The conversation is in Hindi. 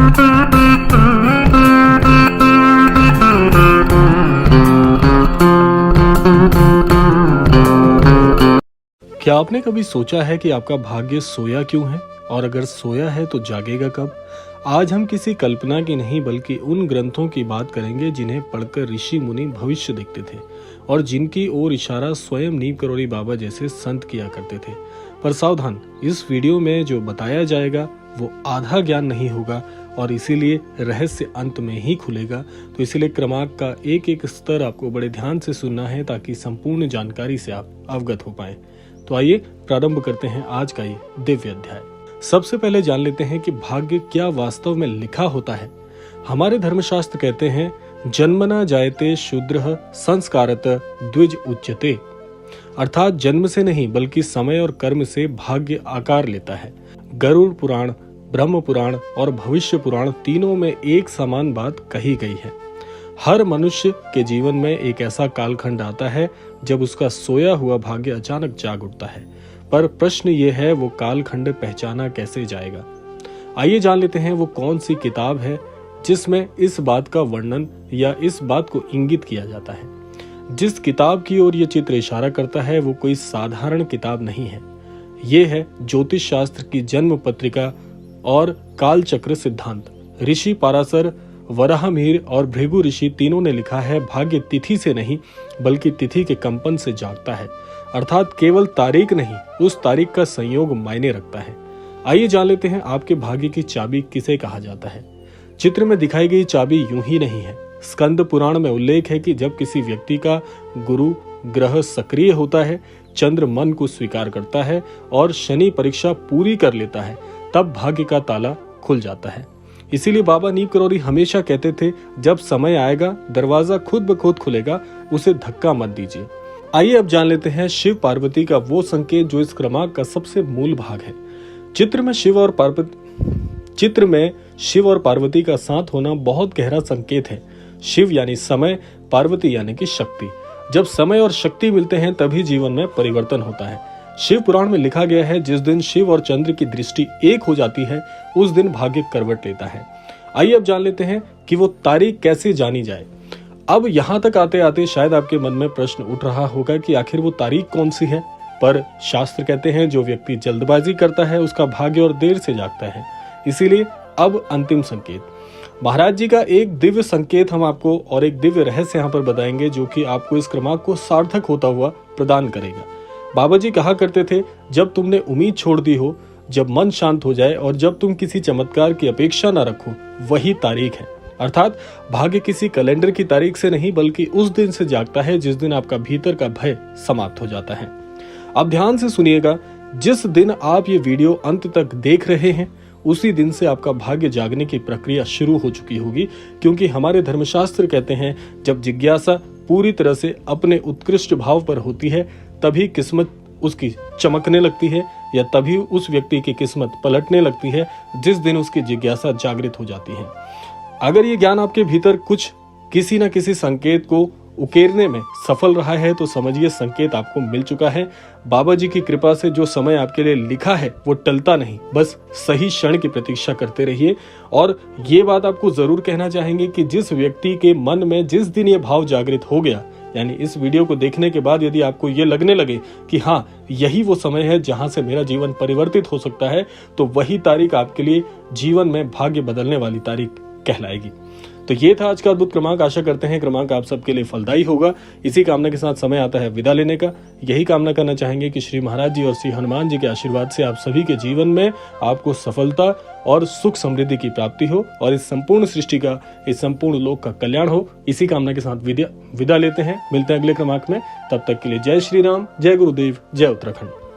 क्या आपने कभी सोचा है कि आपका भाग्य सोया क्यों है, और अगर सोया है तो जागेगा कब? आज हम किसी कल्पना की नहीं बल्कि उन ग्रंथों की बात करेंगे जिन्हें पढ़कर ऋषि मुनि भविष्य देखते थे और जिनकी ओर इशारा स्वयं नीम करोड़ी बाबा जैसे संत किया करते थे। पर सावधान, इस वीडियो में जो बताया जाएगा वो आधा ज्ञान नहीं होगा और इसीलिए रहस्य अंत में ही खुलेगा। तो इसीलिए क्रमांक का एक एक स्तर आपको बड़े ध्यान से सुनना है ताकि संपूर्ण जानकारी से आप अवगत हो पाए। तो आइए प्रारंभ करते हैं आज का ये दिव्य अध्याय। सबसे पहले जान लेते हैं कि भाग्य क्या वास्तव में लिखा होता है। हमारे धर्मशास्त्र कहते हैं, जन्मना जायते शूद्रः संस्कारत द्विज उच्यते, अर्थात जन्म से नहीं बल्कि समय और कर्म से भाग्य आकार लेता है। गरुड़ पुराण, ब्रह्म पुराण और भविष्य पुराण तीनों में एक समान बात कही गई है। हर मनुष्य के जीवन में एक ऐसा कालखंड आता है जब उसका सोया हुआ भाग्य अचानक जाग उठता है। पर प्रश्न ये है, वो कालखंड पहचाना कैसे जाएगा? आइए जान लेते हैं वो कौन सी किताब है जिसमें इस बात का वर्णन या इस बात को इंगित किया जाता है। जिस किताब की ओर ये चित्र इशारा करता है वो कोई साधारण किताब नहीं है। ये है ज्योतिष शास्त्र की जन्म पत्रिका और कालचक्र सिद्धांत। ऋषि पाराशर, वराहमिहिर और भृगु ऋषि तीनों ने लिखा है, भाग्य तिथि से नहीं बल्कि तिथि के कंपन से जागता है। अर्थात केवल तारीख नहीं, उस तारीख का संयोग मायने रखता है। आइए जान लेते हैं आपके भाग्य की चाबी किसे कहा जाता है। चित्र में दिखाई गई चाबी यूं ही नहीं है। स्कंद पुराण में उल्लेख है कि जब किसी व्यक्ति का गुरु ग्रह सक्रिय होता है, चंद्र मन को स्वीकार करता है और शनि परीक्षा पूरी कर लेता है, तब भाग्य का ताला खुल जाता है। इसीलिए बाबा नीम करोड़ी हमेशा कहते थे, जब समय आएगा दरवाजा खुद ब खुद खुलेगा, उसे धक्का मत दीजिए। आइए अब जान लेते हैं शिव पार्वती का वो संकेत जो इस क्रमांक का सबसे मूल भाग है। चित्र में शिव और पार्वती का साथ होना बहुत गहरा संकेत है। शिव यानी समय, पार्वती यानी कि शक्ति। जब समय और शक्ति मिलते हैं तभी जीवन में परिवर्तन होता है। शिव पुराण में लिखा गया है, जिस दिन शिव और चंद्र की दृष्टि एक हो जाती है उस दिन भाग्य करवट लेता है। आइए अब जान लेते हैं कि वो तारीख कैसे जानी जाए। अब यहाँ तक आते आते शायद आपके मन में प्रश्न उठ रहा होगा कि आखिर वो तारीख कौन सी है। पर शास्त्र कहते हैं, जो व्यक्ति जल्दबाजी करता है उसका भाग्य और देर से जागता है। इसीलिए अब अंतिम संकेत, महाराज जी का एक दिव्य संकेत हम आपको और एक दिव्य रहस्य यहाँ पर बताएंगे जो कि आपको इस क्रमांक को सार्थक होता हुआ प्रदान करेगा। बाबा जी कहा करते थे, जब तुमने उम्मीद छोड़ दी हो, जब मन शांत हो जाए और जब तुम किसी चमत्कार की अपेक्षा न रखो, वही तारीख है। अर्थात भाग्य किसी कैलेंडर की तारीख से नहीं बल्कि उस दिन से जागता है जिस दिन आपका भीतर का भय समाप्त हो जाता है। अब ध्यान से सुनिएगा, जिस दिन आप ये वीडियो अंत तक देख रहे हैं उसी दिन से आपका भाग्य जागने की प्रक्रिया शुरू हो चुकी होगी, क्योंकि हमारे धर्मशास्त्र कहते हैं, जब जिज्ञासा पूरी तरह से अपने उत्कृष्ट भाव पर होती है तभी किस्मत उसकी चमकने लगती है, या तभी उस व्यक्ति की किस्मत पलटने लगती है जिस दिन उसकी जिज्ञासा जागृत हो जाती है। अगर ये ज्ञान आपके भीतर कुछ किसी न किसी संकेत को उकेरने में सफल रहा है तो समझिए संकेत आपको मिल चुका है। बाबा जी की कृपा से जो समय आपके लिए लिखा है वो टलता नहीं, बस सही क्षण की प्रतीक्षा करते रहिए। और ये बात आपको जरूर कहना चाहेंगे कि जिस व्यक्ति के मन में जिस दिन ये भाव जागृत हो गया, यानी इस वीडियो को देखने के बाद यदि आपको ये लगने लगे कि हाँ यही वो समय है जहां से मेरा जीवन परिवर्तित हो सकता है, तो वही तारीख आपके लिए जीवन में भाग्य बदलने वाली तारीख कहलाएगी। तो ये था आज का अद्भुत क्रमांक। आशा करते हैं क्रमांक आप सबके लिए फलदायी होगा। इसी कामना के साथ समय आता है विदा लेने का। यही कामना करना चाहेंगे कि श्री महाराज जी और श्री हनुमान जी के आशीर्वाद से आप सभी के जीवन में आपको सफलता और सुख समृद्धि की प्राप्ति हो और इस संपूर्ण सृष्टि का, इस संपूर्ण लोक का कल्याण हो। इसी कामना के साथ विदा लेते हैं। मिलते हैं अगले क्रमांक में। तब तक के लिए जय श्री राम, जय गुरुदेव, जय उत्तराखंड।